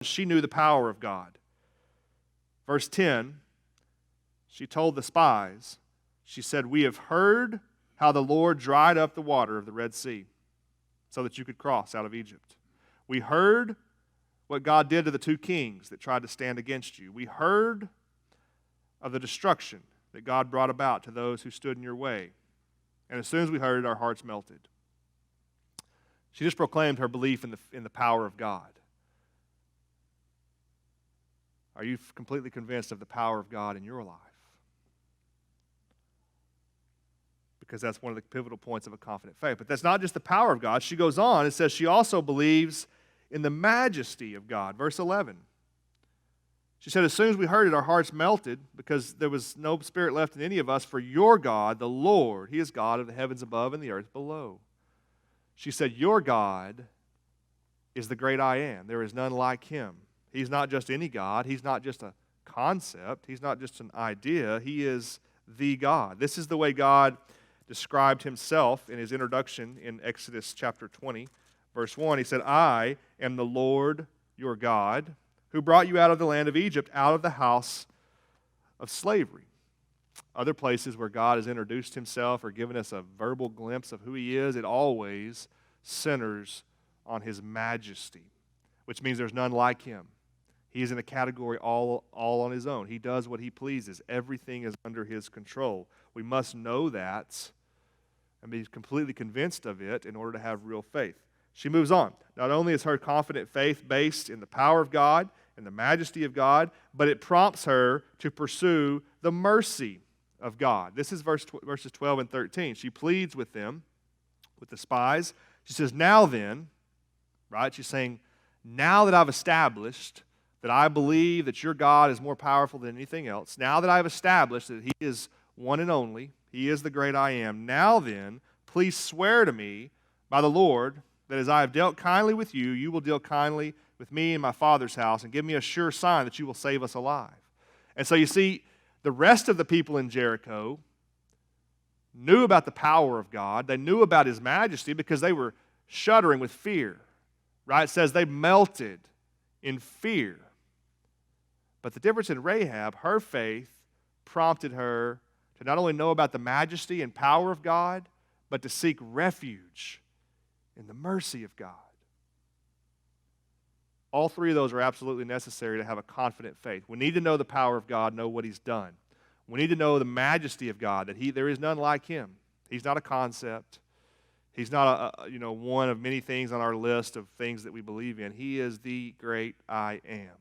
She knew the power of God. Verse 10, she told the spies, she said, "We have heard how the Lord dried up the water of the Red Sea so that you could cross out of Egypt. We heard what God did to the two kings that tried to stand against you. We heard of the destruction that God brought about to those who stood in your way. And as soon as we heard it, our hearts melted." She just proclaimed her belief in the power of God. Are you completely convinced of the power of God in your life? Because that's one of the pivotal points of a confident faith. But that's not just the power of God. She goes on and says she also believes in the majesty of God. Verse 11. She said, "As soon as we heard it, our hearts melted because there was no spirit left in any of us. For your God, the Lord, He is God of the heavens above and the earth below." She said, "Your God is the great I am. There is none like Him. He's not just any God. He's not just a concept. He's not just an idea. He is the God." This is the way God described Himself in His introduction in Exodus chapter 20, verse 1. He said, "I am the Lord your God, who brought you out of the land of Egypt, out of the house of slavery." Other places where God has introduced Himself or given us a verbal glimpse of who He is, it always centers on His majesty, which means there's none like Him. He is in a category all on His own. He does what He pleases. Everything is under His control. We must know that and be completely convinced of it in order to have real faith. She moves on. Not only is her confident faith based in the power of God and the majesty of God, but it prompts her to pursue the mercy of God. This is verses 12 and 13. She pleads with them, with the spies. She says, "Now then," right? She's saying, "Now that I've established that I believe that your God is more powerful than anything else, now that I've established that He is one and only, He is the great I am, now then, please swear to me by the Lord that as I have dealt kindly with you, you will deal kindly with me and my father's house, and give me a sure sign that you will save us alive." And so you see, the rest of the people in Jericho knew about the power of God. They knew about His majesty because they were shuddering with fear. Right? It says they melted in fear. But the difference in Rahab, her faith prompted her to not only know about the majesty and power of God, but to seek refuge in the mercy of God. All three of those are absolutely necessary to have a confident faith. We need to know the power of God, know what He's done. We need to know the majesty of God, that there is none like Him. He's not a concept. He's not one of many things on our list of things that we believe in. He is the great I am.